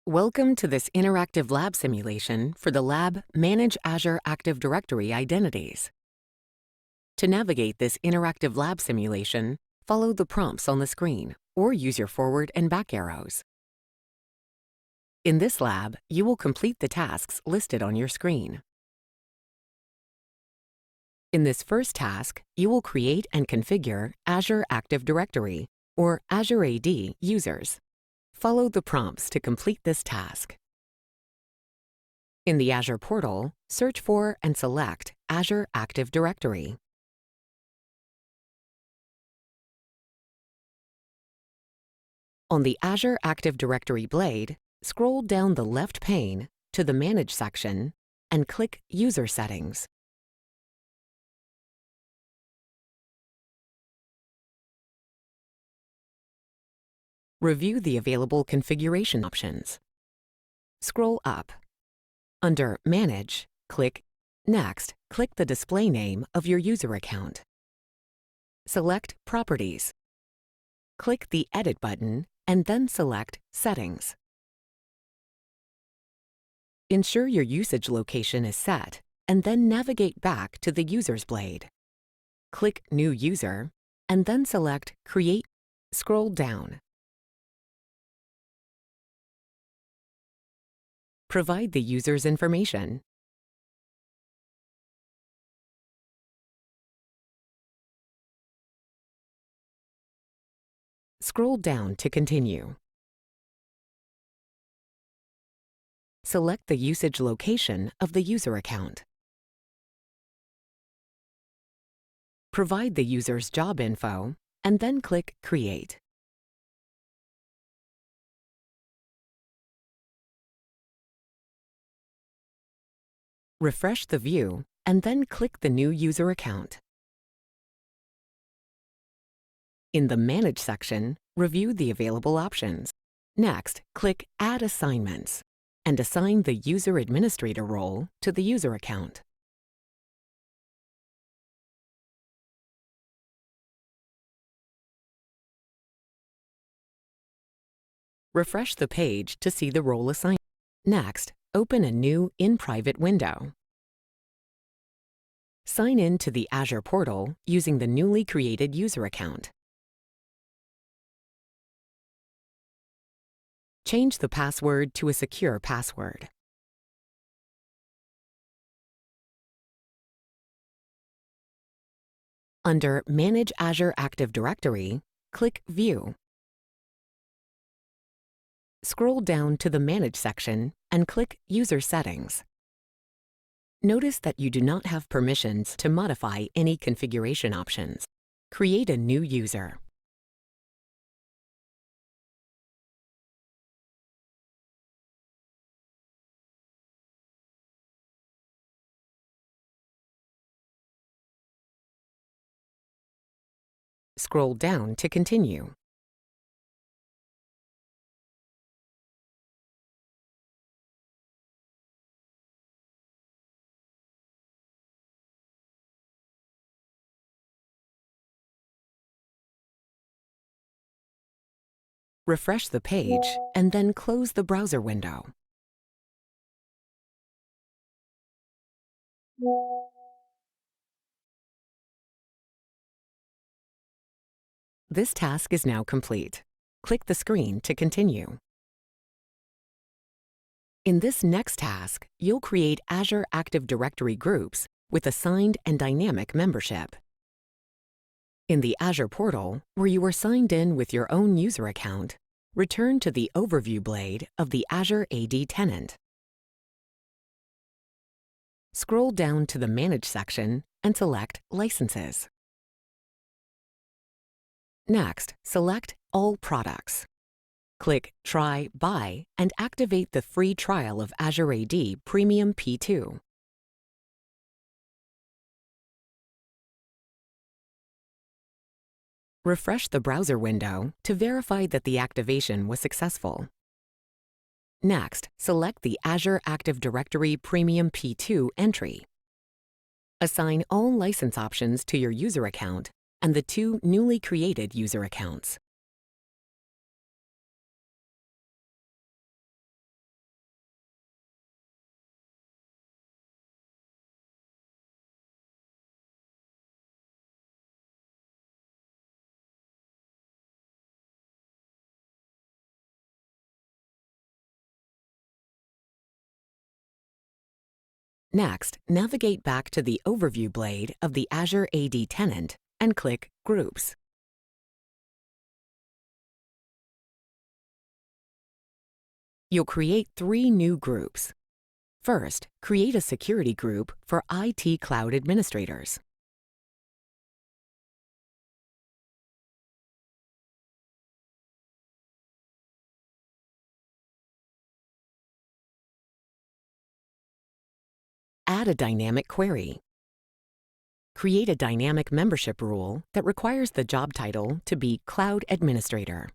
Welcome to this interactive lab simulation for the lab Manage Azure Active Directory Identities. To navigate this interactive lab simulation, follow the prompts on the screen or use your forward and back arrows. In this lab, you will complete the tasks listed on your screen. In this first task, you will create and configure Azure Active Directory, or Azure AD, users. Follow the prompts to complete this task. In the Azure portal, search for and select Azure Active Directory. On the Azure Active Directory blade, scroll down the left pane to the Manage section and click User Settings. Review the available configuration options. Scroll up. Under Manage, click Next, click the display name of your user account. Select Properties. Click the Edit button and then select Settings. Ensure your usage location is set and then navigate back to the Users blade. Click New User and then select Create. Scroll down. Provide the user's information. Scroll down to continue. Select the usage location of the user account. Provide the user's job info and then click Create. Refresh the view and then click the new user account. In the Manage section, review the available options. Next, click Add Assignments and assign the User Administrator role to the user account. Refresh the page to see the role assignment. Next, open a new in-private window. Sign in to the Azure portal using the newly created user account. Change the password to a secure password. Under Manage Azure Active Directory, click View. Scroll down to the Manage section and click User Settings. Notice that you do not have permissions to modify any configuration options. Create a new user. Scroll down to continue. Refresh the page and then close the browser window. This task is now complete. Click the screen to continue. In this next task, you'll create Azure Active Directory groups with assigned and dynamic membership. In the Azure portal, where you are signed in with your own user account, return to the Overview blade of the Azure AD tenant. Scroll down to the Manage section and select Licenses. Next, select All Products. Click Try Buy and activate the free trial of Azure AD Premium P2. Refresh the browser window to verify that the activation was successful. Next, select the Azure Active Directory Premium P2 entry. Assign all license options to your user account and the two newly created user accounts. Next, navigate back to the Overview blade of the Azure AD tenant and click Groups. You'll create 3 new groups. First, create a security group for IT cloud administrators. Add a dynamic query. Create a dynamic membership rule that requires the job title to be Cloud Administrator.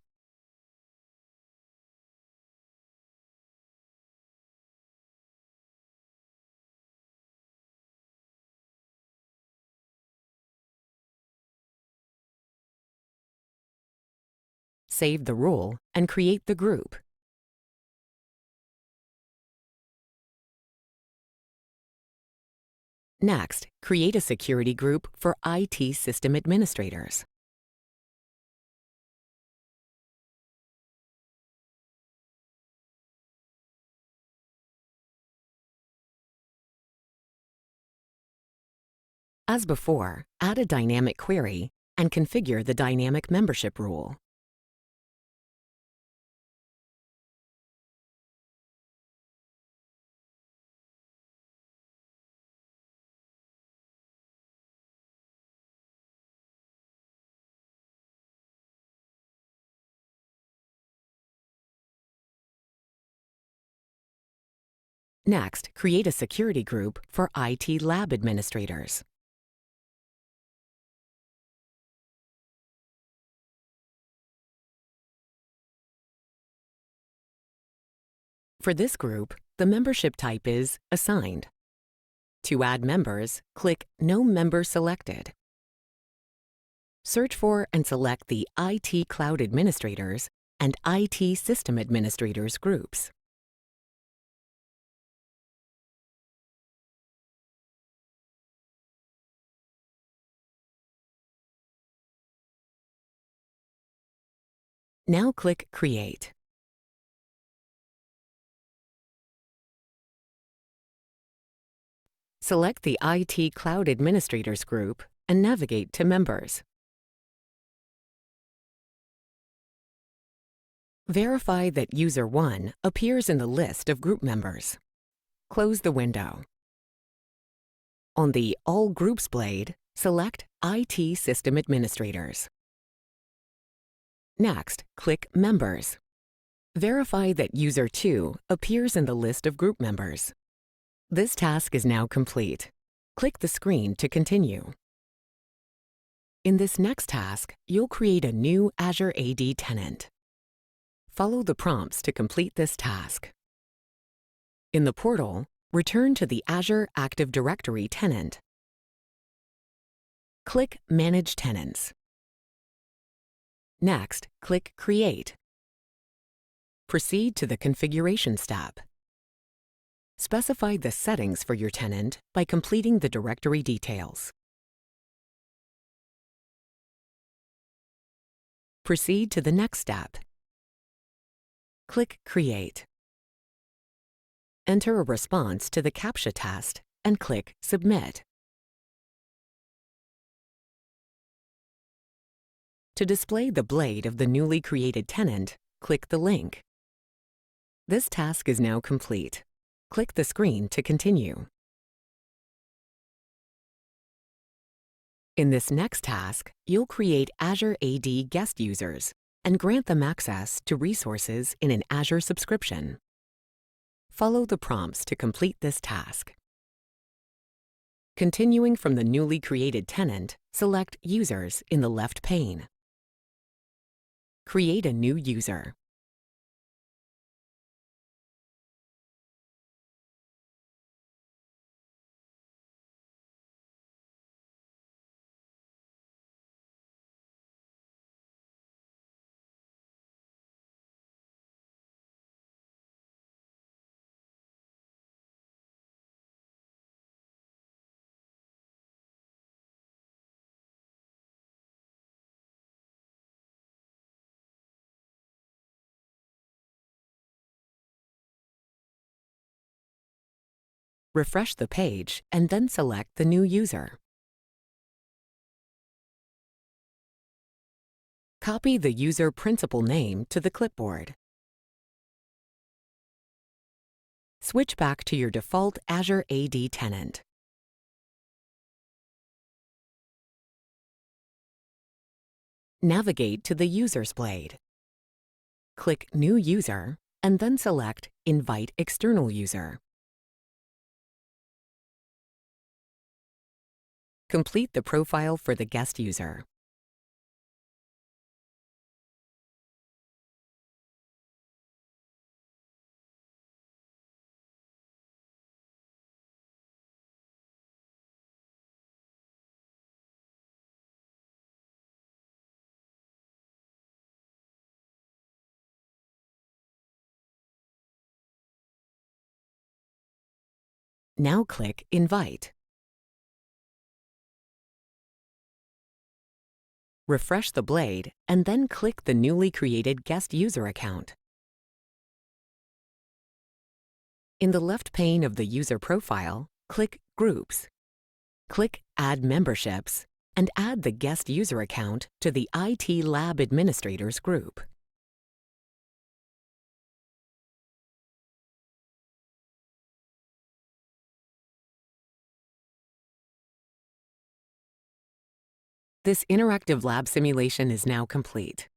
Save the rule and create the group. Next, create a security group for IT system administrators. As before, add a dynamic query and configure the dynamic membership rule. Next, create a security group for IT lab administrators. For this group, the membership type is Assigned. To add members, click No Member Selected. Search for and select the IT Cloud Administrators and IT System Administrators groups. Now click Create. Select the IT Cloud Administrators group and navigate to Members. Verify that User 1 appears in the list of group members. Close the window. On the All Groups blade, select IT System Administrators. Next, click Members. Verify that User 2 appears in the list of group members. This task is now complete. Click the screen to continue. In this next task, you'll create a new Azure AD tenant. Follow the prompts to complete this task. In the portal, return to the Azure Active Directory tenant. Click Manage Tenants. Next, click Create. Proceed to the Configuration step. Specify the settings for your tenant by completing the directory details. Proceed to the next step. Click Create. Enter a response to the CAPTCHA test and click Submit. To display the blade of the newly created tenant, click the link. This task is now complete. Click the screen to continue. In this next task, you'll create Azure AD guest users and grant them access to resources in an Azure subscription. Follow the prompts to complete this task. Continuing from the newly created tenant, select Users in the left pane. Create a new user. Refresh the page and then select the new user. Copy the user principal name to the clipboard. Switch back to your default Azure AD tenant. Navigate to the Users blade. Click New User and then select Invite External User. Complete the profile for the guest user. Now click Invite. Refresh the blade and then click the newly created guest user account. In the left pane of the user profile, click Groups. Click Add Memberships and add the guest user account to the IT Lab Administrators group. This interactive lab simulation is now complete.